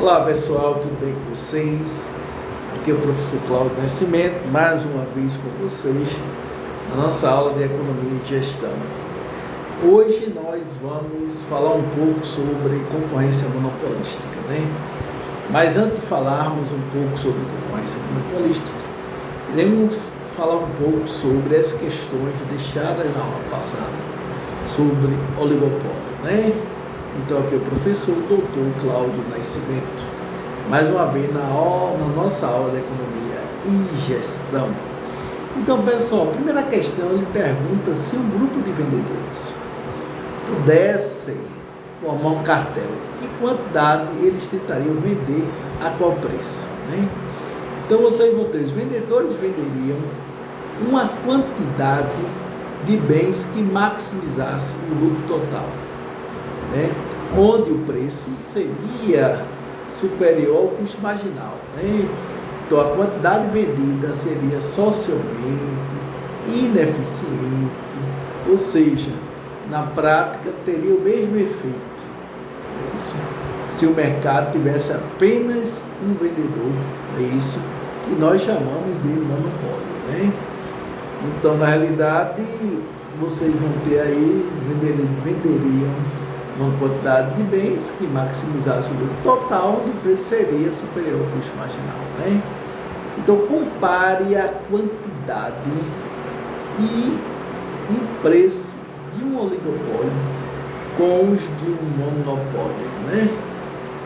Olá pessoal, tudo bem com vocês? Aqui é o professor Cláudio Nascimento, mais uma vez com vocês na nossa aula de Economia e Gestão. Hoje nós vamos falar um pouco sobre concorrência monopolística, né? Mas antes de falarmos um pouco sobre concorrência monopolística, iremos falar um pouco sobre as questões deixadas na aula passada, sobre oligopólio, né? Então aqui é o professor Dr. Cláudio Nascimento, mais uma vez na nossa aula de Economia e Gestão. Então pessoal, a primeira questão ele pergunta se um grupo de vendedores pudessem formar um cartel, que quantidade eles tentariam vender a qual preço, né? Então vocês vão ter, os vendedores venderiam uma quantidade de bens que maximizasse o lucro total, né? Onde o preço seria superior ao custo marginal, né? Então a quantidade vendida seria socialmente ineficiente, ou seja, na prática teria o mesmo efeito, é isso? Se o mercado tivesse apenas um vendedor, é isso que nós chamamos de monopólio, né? Então na realidade vocês vão ter aí, venderiam uma quantidade de bens que maximizasse o lucro total, do preço seria superior ao custo marginal, né? Então compare a quantidade e o preço de um oligopólio com os de um monopólio, né?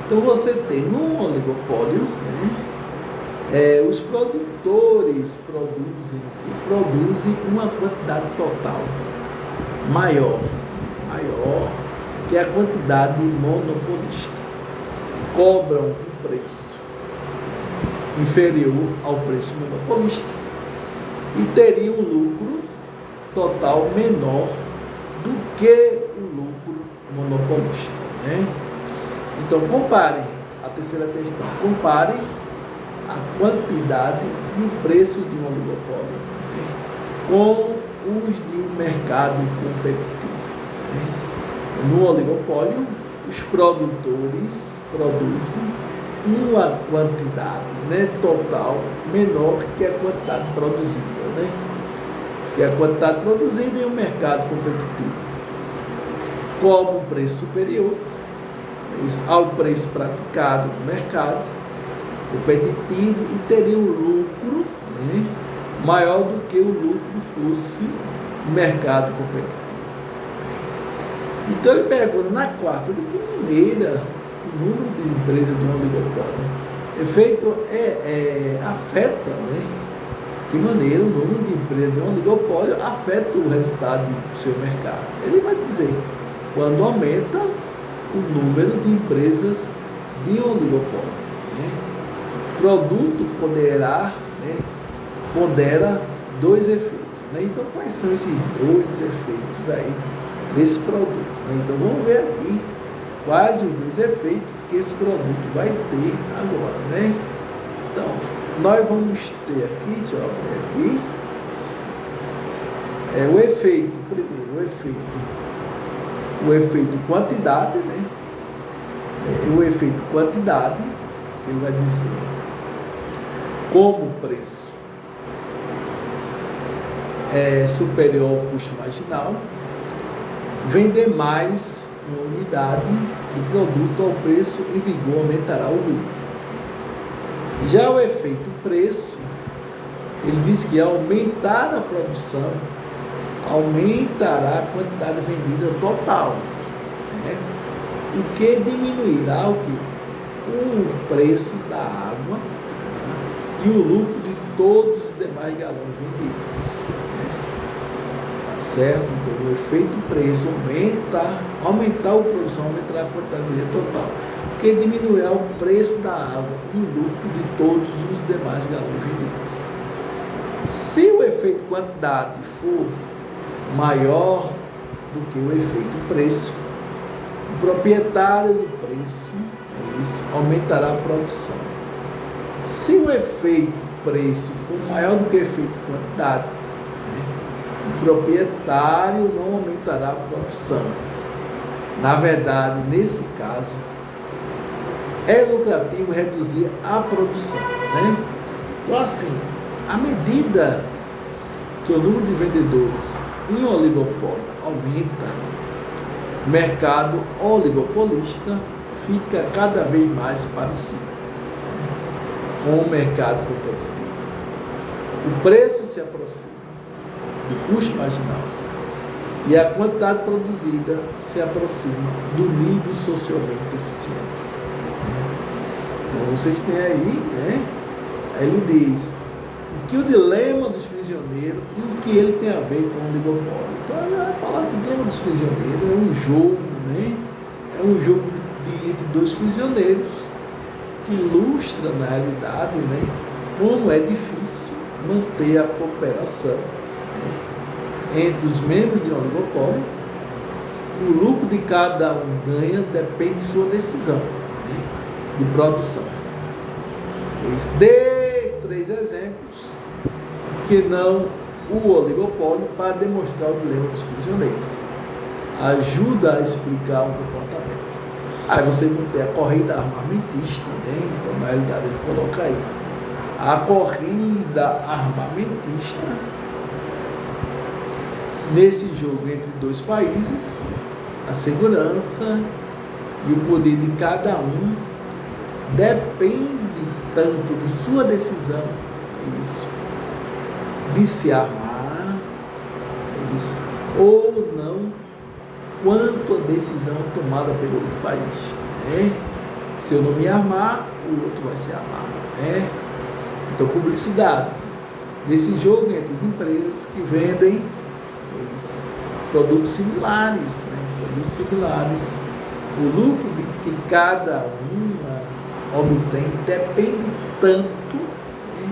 Então você tem no oligopólio, né, os produtores produzem uma quantidade total maior que a quantidade monopolista, cobram um preço inferior ao preço monopolista e teriam um lucro total menor do que o lucro monopolista, né? Então compare, a terceira questão, compare a quantidade e o preço de um oligopólio, né, com os de um mercado competitivo, né? No oligopólio, os produtores produzem uma quantidade, né, total menor que a quantidade produzida, né? Que a quantidade produzida em um mercado competitivo cobra um preço superior ao preço praticado no mercado competitivo e teria um lucro, né, maior do que o lucro fosse no mercado competitivo. Então ele pergunta na quarta, de que maneira o número de empresas de um oligopólio afeta, né? De que maneira o número de empresas de um oligopólio afeta o resultado do seu mercado. Ele vai dizer, quando aumenta o número de empresas de um oligopólio, né? O produto pondera dois efeitos, né? Então quais são esses dois efeitos aí desse produto, né? Então vamos ver aqui quais os dois efeitos que esse produto vai ter agora, né? Então nós vamos ter aqui, deixa eu abrir aqui, o efeito, primeiro o efeito quantidade, né? O efeito quantidade, ele vai dizer como o preço é superior ao custo marginal, vender mais uma unidade do produto ao preço em vigor aumentará o lucro. Já o efeito preço, ele diz que ao aumentar a produção, aumentará a quantidade vendida total, né? O que diminuirá o quê? O preço da água, né, e o lucro de todos os demais galões vendidos, né? Certo? Então o efeito preço aumentar a produção, aumentará a quantidade vendida total, que diminuirá o preço da água e o lucro de todos os demais galões vendidos. Se o efeito quantidade for maior do que o efeito preço, o proprietário do preço, aumentará a produção. Se o efeito preço for maior do que o efeito quantidade, o proprietário não aumentará a produção. Na verdade, nesse caso, é lucrativo reduzir a produção, né? Então, assim, à medida que o número de vendedores em oligopólio aumenta, o mercado oligopolista fica cada vez mais parecido, né, com o mercado competitivo. O preço se aproxima do custo marginal e a quantidade produzida se aproxima do nível socialmente eficiente. Então vocês têm aí, né? Aí ele diz o que o dilema dos prisioneiros e o que ele tem a ver com o oligopólio. Então ele vai falar que o dilema dos prisioneiros é um jogo, né? É um jogo entre dois prisioneiros que ilustra na realidade, né, como é difícil manter a cooperação, né, entre os membros de um oligopólio. O lucro de cada um ganha depende de sua decisão, né, de produção. Dê 3 exemplos que não o oligopólio para demonstrar o dilema dos prisioneiros. Ajuda a explicar o comportamento. Aí vocês vão ter a corrida armamentista, né? Então, na realidade, ele coloca aí a corrida armamentista nesse jogo entre dois países, a segurança e o poder de cada um depende tanto de sua decisão, é isso, de se armar, é isso, ou não, quanto a decisão tomada pelo outro país, né? Se eu não me armar, o outro vai se armar, né? Então, publicidade nesse jogo entre as empresas que vendem produtos similares, né? Produtos similares, o lucro de que cada uma obtém depende tanto, né,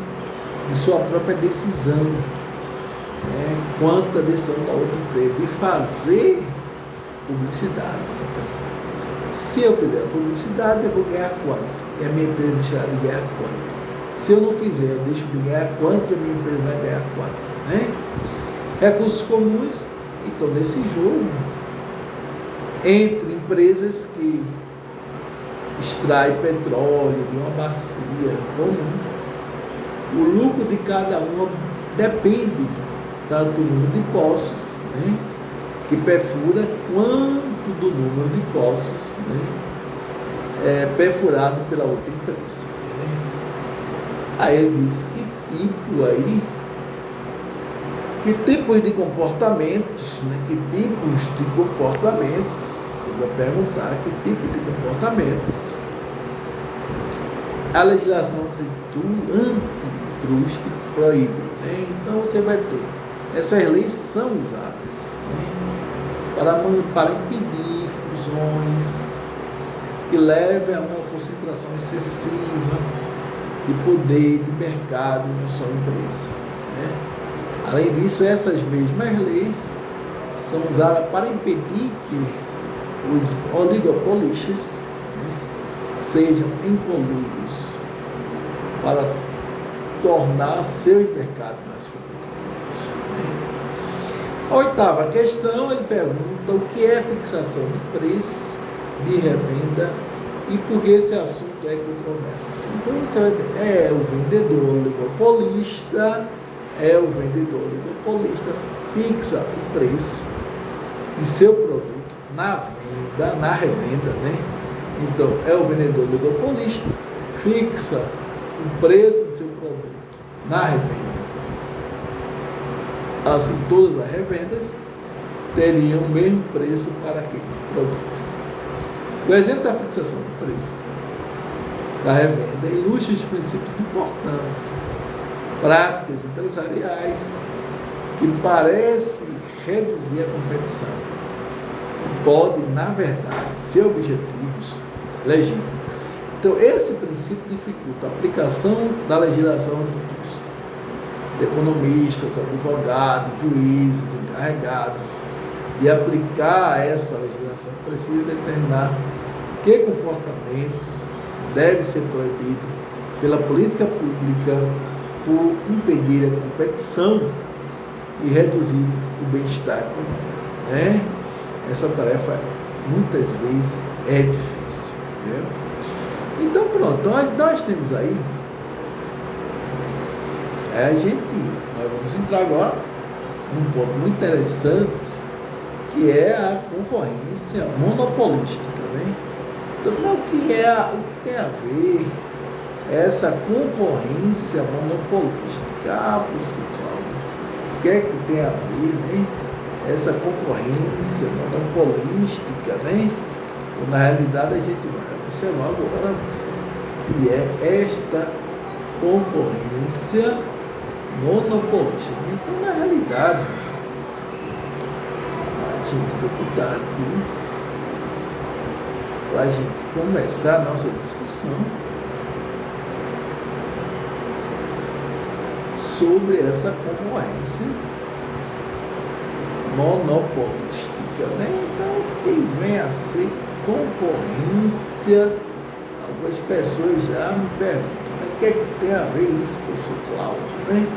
de sua própria decisão, né, quanto a decisão da outra empresa de fazer publicidade. Então, se eu fizer a publicidade, eu vou ganhar quanto? E a minha empresa deixará de ganhar quanto? Se eu não fizer, eu deixo de ganhar quanto e a minha empresa vai ganhar quanto, né? Recursos comuns. Então, nesse jogo, entre empresas que extraem petróleo de uma bacia comum, o lucro de cada uma depende tanto do número de poços, né, que perfura, quanto do número de poços, né, perfurado pela outra empresa, né. Aí ele diz que tipos de comportamentos, né, que tipos de comportamentos, ele vai perguntar que tipo de comportamentos a legislação antitrust proíbe, né? Então você vai ter, essas leis são usadas, né, para impedir fusões que levem a uma concentração excessiva de poder de mercado em uma só empresa, né? Além disso, essas mesmas leis são usadas para impedir que os oligopolistas, né, sejam em conluios para tornar seus mercados mais competitivos, né? A oitava questão, ele pergunta o que é fixação de preço, de revenda e por que esse assunto é controverso. Então, você vai ter, é o vendedor oligopolista fixa o preço de seu produto na revenda, né? Então, é o vendedor oligopolista fixa o preço de seu produto na revenda. Assim, todas as revendas teriam o mesmo preço para aquele produto. O exemplo da fixação do preço da revenda ilustra os princípios importantes, práticas empresariais que parecem reduzir a competição e podem, na verdade, ser objetivos legítimos. Então, esse princípio dificulta a aplicação da legislação antitrust. Economistas, advogados, juízes, encarregados de aplicar essa legislação precisam determinar que comportamentos devem ser proibidos pela política pública por impedir a competição e reduzir o bem-estar econômico, né? Essa tarefa muitas vezes é difícil, né? Então pronto, nós temos aí, nós vamos entrar agora num ponto muito interessante, que é a concorrência monopolística, né? Então, o que tem a ver essa concorrência monopolística? Professor Cláudio, o que é que tem a ver, né? Essa concorrência monopolística, né? Então, na realidade, a gente vai observar agora que é esta concorrência monopolística. Então, na realidade, a gente vai botar aqui para a gente começar a nossa discussão sobre essa concorrência monopolística, né? Então, o que vem a ser concorrência? Algumas pessoas já me perguntam, o que é que tem a ver isso, professor Cláudio, né?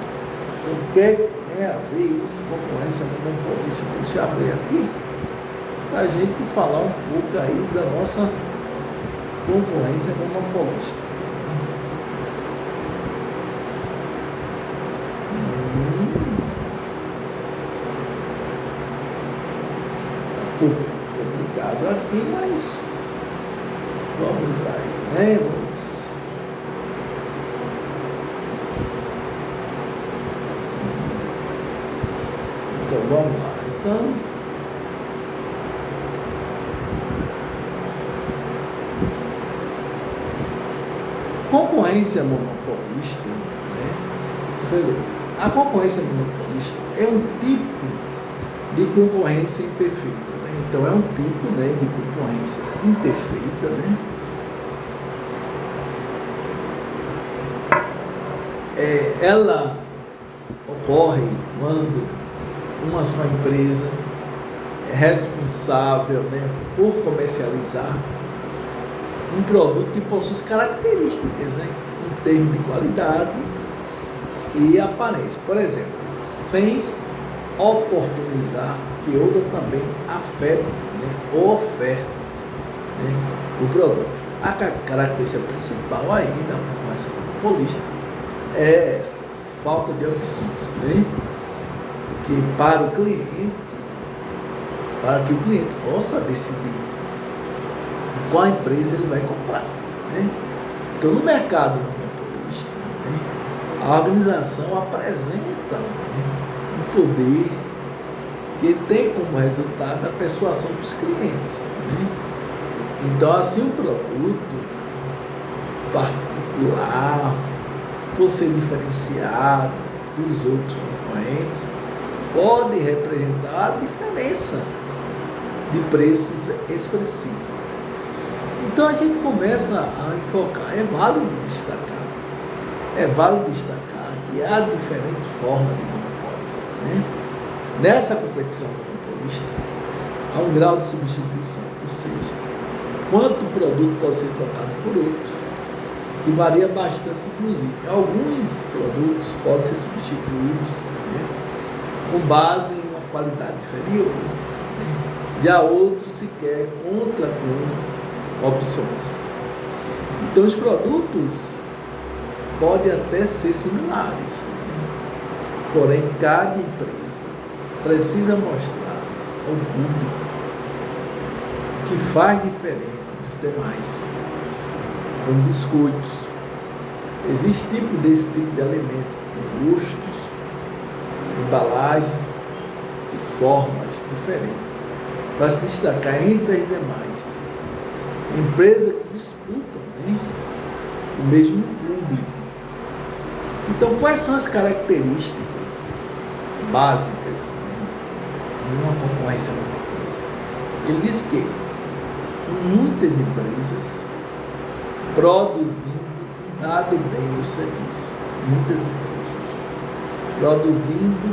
Então, o que é que tem a ver isso, concorrência monopolística? Então, deixa eu abrir aqui para a gente falar um pouco aí da nossa concorrência monopolística. Um pouco complicado aqui, mas vamos aí, né? Então vamos lá. Então, concorrência monopolista, né? Você vê, a concorrência monopolista é um tipo de concorrência imperfeita, né? Então é um tipo, né, de concorrência imperfeita, né? Ela ocorre quando uma só empresa é responsável, né, por comercializar um produto que possui características, né, em termos de qualidade e aparência. Por exemplo, sem oportunizar que outra também afete, né, ou oferte, né, o produto. A característica principal aí da concorrência monopolista é essa, falta de opções, né, que para o cliente, para que o cliente possa decidir qual empresa ele vai comprar, né? Então, no mercado monopolista, né, a organização apresenta, né, um poder que tem como resultado a persuasão dos clientes, né? Então, assim, um produto particular, por ser diferenciado dos outros concorrentes, pode representar a diferença de preços expressivos. Então a gente começa a enfocar, é válido destacar que há diferentes formas de monopólios, né? Nessa competição monopolista, há um grau de substituição, ou seja, quanto o produto pode ser trocado por outro, que varia bastante, inclusive. Alguns produtos podem ser substituídos, né, com base em uma qualidade inferior, né? Já outros sequer contra com opções. Então os produtos podem até ser similares, né? Porém cada empresa precisa mostrar ao público o que faz diferente dos demais. Como biscoitos, existe desse tipo de alimento com gostos, embalagens e formas diferentes para se destacar entre as demais empresas que disputam, né, o mesmo público. Então, quais são as características básicas, né, de uma concorrência monopólisa? Ele diz que muitas empresas produzindo um dado bem o serviço, muitas empresas produzindo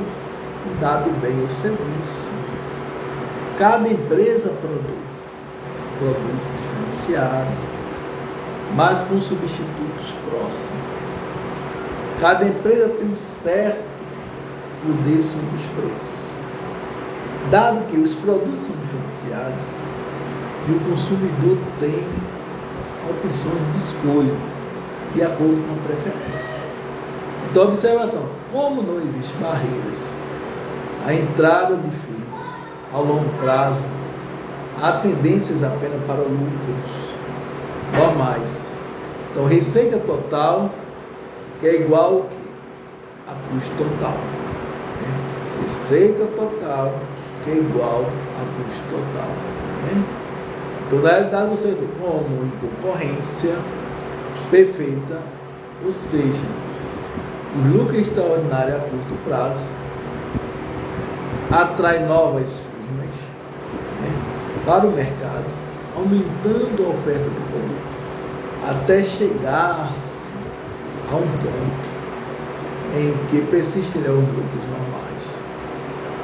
um dado bem o serviço. Cada empresa produz produto diferenciado, mas com substitutos próximos. Cada empresa tem certo poder sobre os preços. Dado que os produtos são diferenciados e o consumidor tem opções de escolha, de acordo com a preferência. Então, observação, como não existem barreiras à entrada de firmas ao longo prazo, há tendências apenas para lucros normais. Então, receita total, que é igual a custo total. Né? Receita total, que é igual a custo total. Né? Então, na realidade, você tem como em concorrência perfeita, ou seja, o lucro extraordinário a curto prazo atrai novas firmas, né, para o mercado, aumentando a oferta do produto, até chegar-se a um ponto em que persistirão os lucros normais.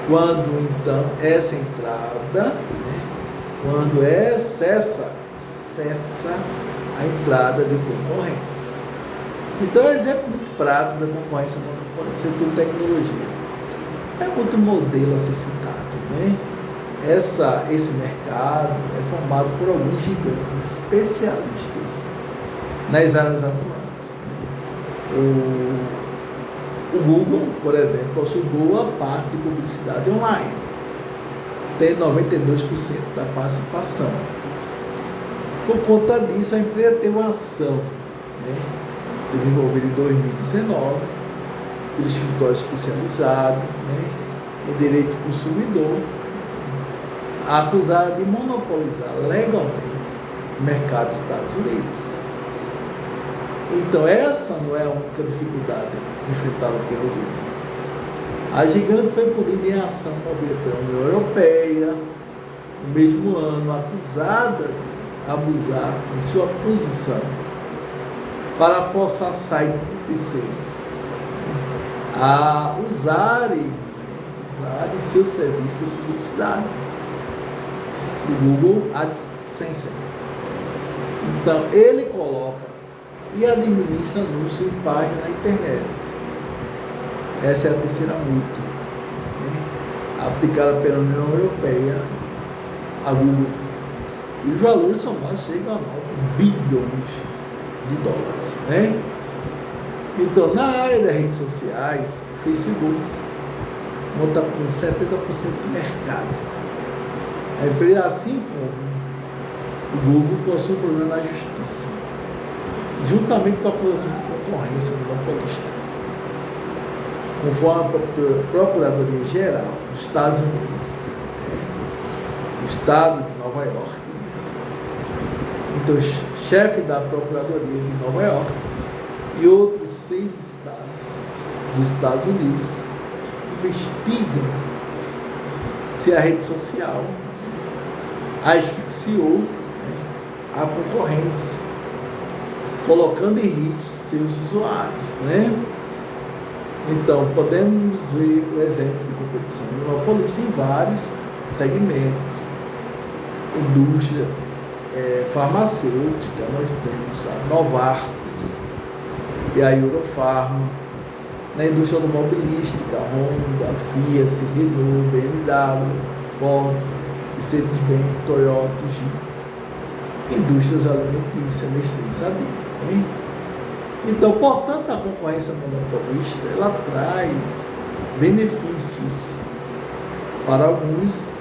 Quando então essa entrada, né, quando cessa a entrada de concorrentes. Então, é um exemplo muito prático da concorrência monopólio, setor de tecnologia. É outro modelo a ser citado, né? Esse mercado é formado por alguns gigantes especialistas nas áreas atuantes. Né? O Google, por exemplo, possui boa parte de publicidade online. Tem 92% da participação. Por conta disso, a empresa tem uma ação, né, desenvolvida em 2019 pelo escritório especializado, né, em direito do consumidor, acusada de monopolizar legalmente o mercado dos Estados Unidos. Então, essa não é a única dificuldade enfrentada pelo Google. A gigante foi punida em ação movida pela União Europeia no mesmo ano, acusada de abusar de sua posição para forçar sites de terceiros a usarem seu serviço de publicidade, o Google AdSense. Então, ele coloca e administra anúncios em páginas na internet. Essa é a terceira multa, né, aplicada pela União Europeia a Google. E os valores são mais, chegam a 9 bilhões de dólares. Né? Então, na área das redes sociais, o Facebook conta com 70% do mercado. A empresa, assim como o Google, possui um problema na justiça, juntamente com a acusação de concorrência monopolista, conforme a Procuradoria Geral dos Estados Unidos, né? O estado de Nova York. Então, o chefe da Procuradoria de Nova York e outros 6 estados dos Estados Unidos investigam se a rede social asfixiou, né, a concorrência, colocando em risco seus usuários. Né? Então, podemos ver o exemplo de competição monopolista em vários segmentos. Indústria farmacêutica, nós temos a Novartis e a Eurofarma. Na indústria automobilística, Honda, Fiat, Renault, BMW, Ford, Mercedes-Benz, Toyota, Jeep. Indústrias alimentícias, Nestlé e Sadia. Hein? Então, portanto, a concorrência monopolista, ela traz benefícios para alguns,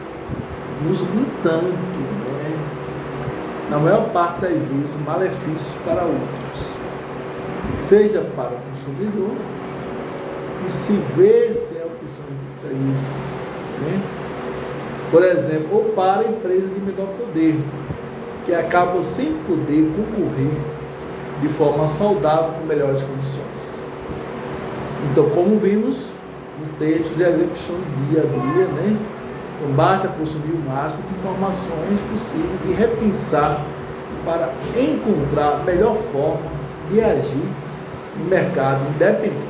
no entanto, né, na maior parte das vezes, malefícios para outros, seja para o consumidor, que se vê sem opções de preços, né? Por exemplo, ou para empresas de menor poder, que acabam sem poder concorrer de forma saudável com melhores condições. Então, como vimos no texto, os exemplos são dia a dia, né? Então, basta consumir o máximo de informações possível e repensar para encontrar a melhor forma de agir no mercado, independente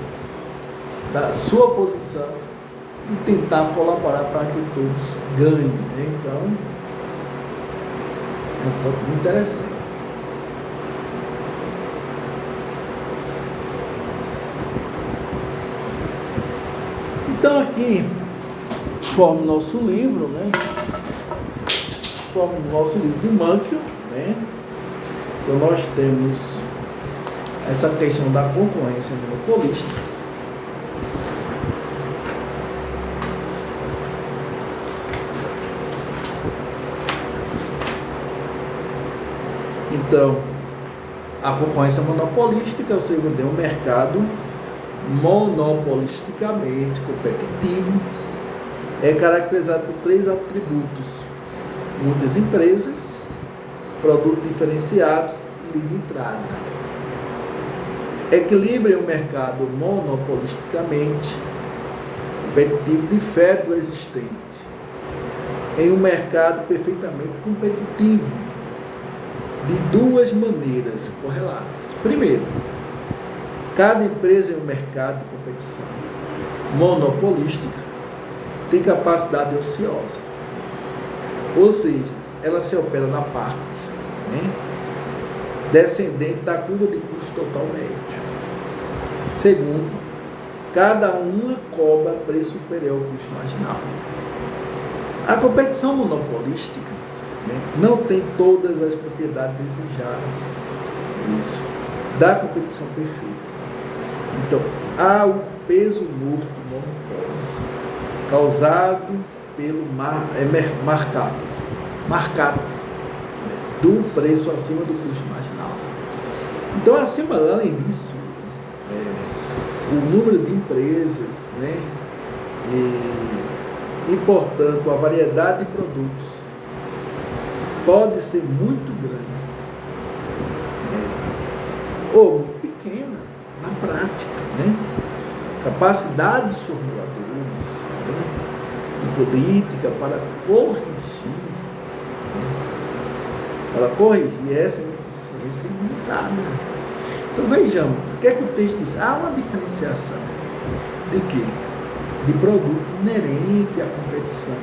da sua posição, e tentar colaborar para que todos ganhem. Né? Então, é um ponto muito interessante. Então, aqui forma o nosso livro, né? Forma o nosso livro de Mankiw, né? Então nós temos essa questão da concorrência monopolista. Então, a concorrência monopolística, ou seja, é um mercado monopolisticamente competitivo, é caracterizado por 3 atributos: muitas empresas, produtos diferenciados e livre entrada. Equilíbrio em um mercado monopolisticamente competitivo difere do existente em um mercado perfeitamente competitivo de 2 maneiras correlatas. Primeiro, cada empresa em um mercado de competição monopolística tem capacidade ociosa, ou seja, ela se opera na parte, né, descendente da curva de custo total médio. Segundo, cada uma cobra preço superior ao custo marginal. A competição monopolística, né, não tem todas as propriedades desejáveis, isso, da competição perfeita. Então, há o peso morto do monopólio, causado pelo markup, né, do preço acima do custo marginal. Então, acima, além disso, o número de empresas, né, e, portanto, a variedade de produtos pode ser muito grande, ou muito pequena na prática, né? Capacidade dos formuladores, né, de política para corrigir essa ineficiência ilimitada. Então vejamos, o que é que o texto diz? Há uma diferenciação de quê? De produto inerente à competição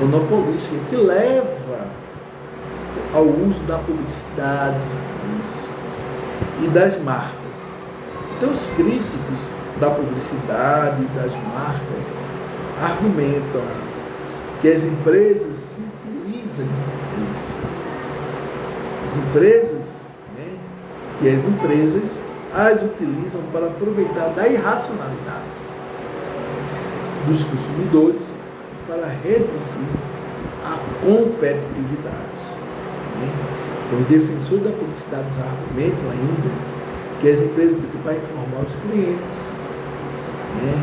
monopolística, que leva ao uso da publicidade, isso, e das marcas. Então os críticos da publicidade e das marcas argumentam que as empresas se utilizam disso. As empresas as utilizam para aproveitar da irracionalidade dos consumidores para reduzir a competitividade, né? Então, os defensores da publicidade argumentam ainda que as empresas utilizam para informar os clientes, né,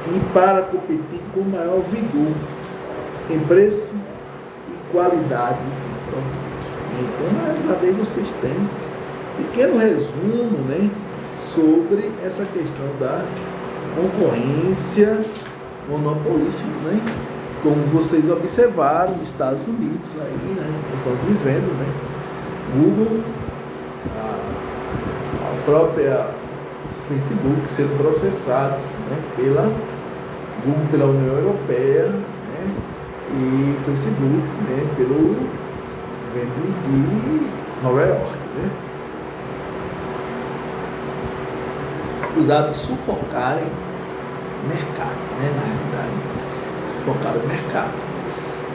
e para competir com maior vigor em preço e qualidade do produto. Então, na verdade, aí vocês têm um pequeno resumo, né, sobre essa questão da concorrência monopolística, né? Como vocês observaram nos Estados Unidos, aí, né, estão vivendo, né, Google, a própria Facebook sendo processados, né, pela Google, pela União Europeia, né, e Facebook, né, pelo governo de Nova York, né, acusados de sufocarem o mercado, né, na realidade, sufocar o mercado.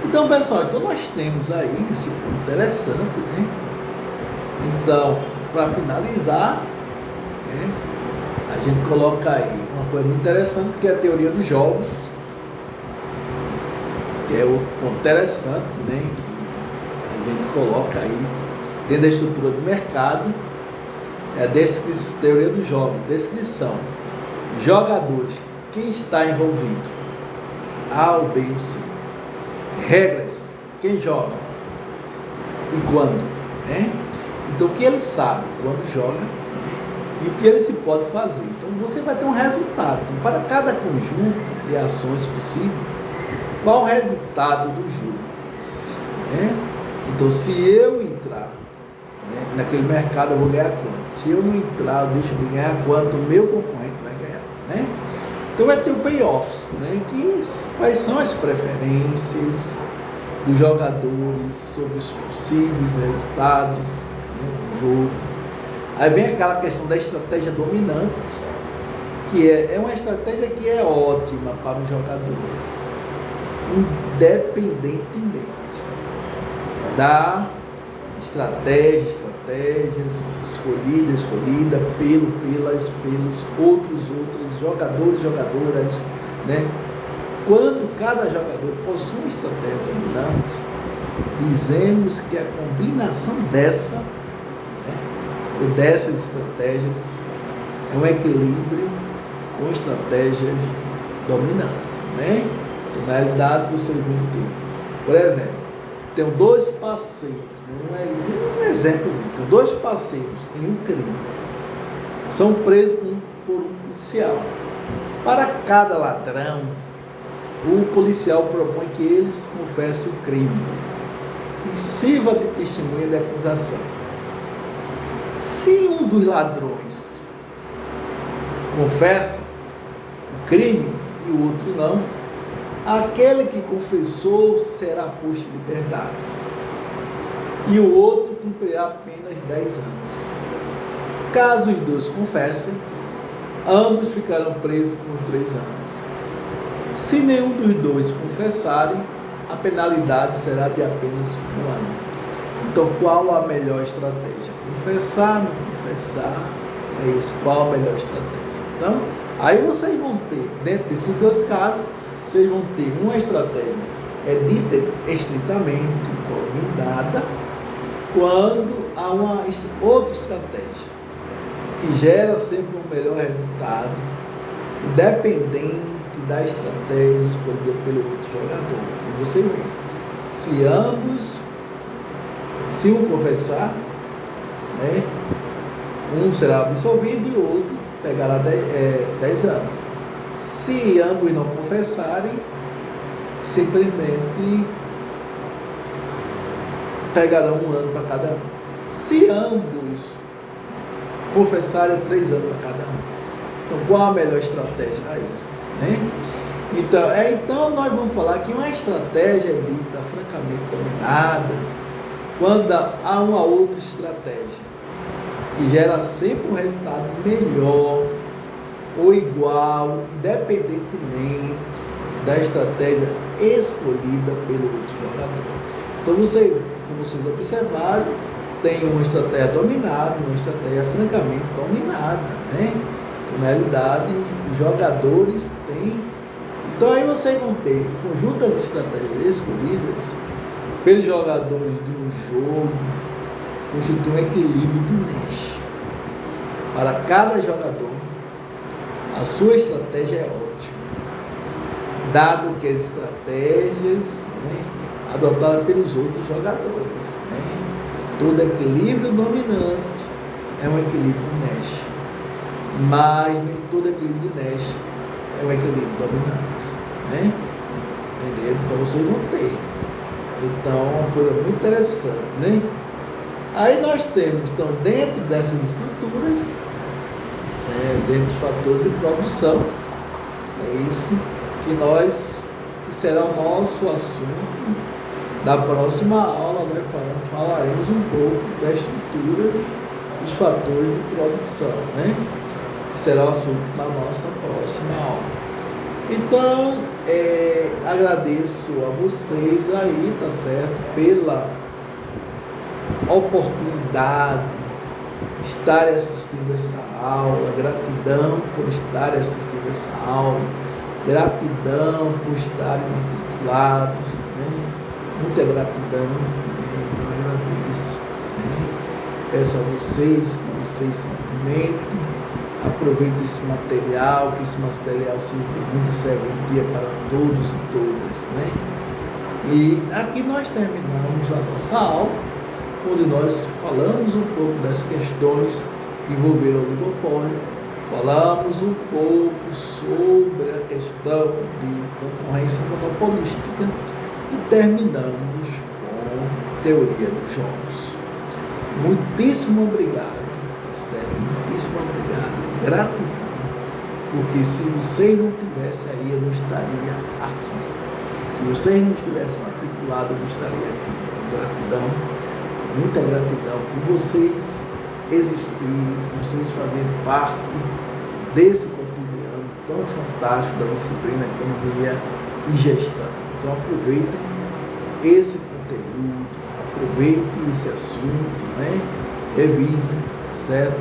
Então, pessoal, nós temos aí esse ponto interessante, né? Então, para finalizar, né, a gente coloca aí uma coisa muito interessante, que é a teoria dos jogos, que é o ponto interessante, né, que a gente coloca aí dentro da estrutura do mercado. É a teoria do jogo, descrição, jogadores, quem está envolvido, A ou B ou C, regras, quem joga e quando, né? Então o que ele sabe quando joga, né, e o que ele se pode fazer. Então você vai ter um resultado. Então, para cada conjunto de ações possível, qual o resultado do jogo, né? Então se eu entrar, né, naquele mercado, eu vou ganhar quanto? Se eu não entrar, eu deixo de ganhar quanto o meu concorrente vai ganhar, né? Então vai ter o payoffs, né? Quais são as preferências dos jogadores sobre os possíveis resultados, né, do jogo. Aí vem aquela questão da estratégia dominante, que é uma estratégia que é ótima para o jogador, independentemente da estratégias escolhida pelos outros jogadores, jogadoras, né? Quando cada jogador possui uma estratégia dominante, dizemos que a combinação dessa, né, ou dessas estratégias é um equilíbrio com estratégias dominantes, né? Então, na realidade, vocês vão ter, por exemplo, tem dois parceiros, um exemplo, tem dois parceiros em um crime, são presos por um policial. Para cada ladrão, o policial propõe que eles confessem o crime e sirva de testemunha de acusação. Se um dos ladrões confessa o crime e o outro não, aquele que confessou será posto em liberdade e o outro cumprirá apenas 10 anos. Caso os dois confessem, ambos ficarão presos por 3 anos. Se nenhum dos dois confessarem, a penalidade será de apenas 1 ano. Então, qual a melhor estratégia? Confessar, não confessar? É isso. Qual a melhor estratégia? Então, aí vocês vão ter, dentro desses dois casos, vocês vão ter uma estratégia dita estritamente dominada, quando há uma outra estratégia que gera sempre um melhor resultado, independente da estratégia escolhida pelo outro jogador. Como você vê, se um confessar, né, um será absolvido e o outro pegará 10 anos. Se ambos não confessarem, simplesmente pegarão 1 ano para cada um. Se ambos confessarem, 3 anos para cada um. Então, qual a melhor estratégia aí? Né? Então, nós vamos falar que uma estratégia é dita francamente dominada quando há uma outra estratégia que gera sempre um resultado melhor ou igual, independentemente da estratégia escolhida pelo outro jogador. Então, como vocês observaram, tem uma estratégia dominada e uma estratégia francamente dominada, né? Então, na realidade, os jogadores têm... Então, aí vocês vão ter conjuntas estratégias escolhidas pelos jogadores de um jogo, constitui um equilíbrio de Nash. Para cada jogador, a sua estratégia é ótima, dado que as estratégias, né, adotadas pelos outros jogadores, né? Todo equilíbrio dominante é um equilíbrio de Nash, mas nem todo equilíbrio de Nash é um equilíbrio dominante, né? Entendeu? Então vocês vão ter. Então, uma coisa muito interessante, né? Aí nós temos, então, dentro dessas estruturas, dentro dos fatores de produção, é isso que será o nosso assunto da próxima aula. Nós falaremos um pouco da estrutura dos fatores de produção, né? Que será o assunto da nossa próxima aula. Então, agradeço a vocês aí, tá certo? Pela oportunidade de estarem assistindo essa aula, gratidão por estarem assistindo essa aula, gratidão por estarem matriculados, né? Muita gratidão, né? Então eu agradeço, né? Peço a vocês que vocês simplesmente aproveitem esse material, que esse material seja de muita serventia para todos e todas, né? E aqui nós terminamos a nossa aula, onde nós falamos um pouco das questões que envolveram o oligopólio, falamos um pouco sobre a questão de concorrência monopolística e terminamos com teoria dos jogos. Muitíssimo obrigado, tá certo? Muitíssimo obrigado, gratidão, porque se vocês não tivessem aí, eu não estaria aqui. Se vocês não estivessem matriculados, eu não estaria aqui. Então, gratidão, muita gratidão por vocês existirem, por vocês fazerem parte desse cotidiano tão fantástico da disciplina Economia e Gestão. Então aproveitem esse conteúdo, Aproveite esse assunto, né? Revisem, tá certo?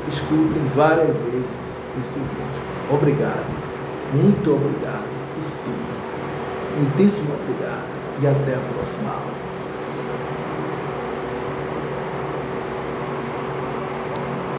Escutem várias vezes esse vídeo. Obrigado, muito obrigado por tudo. Muitíssimo obrigado e até a próxima aula.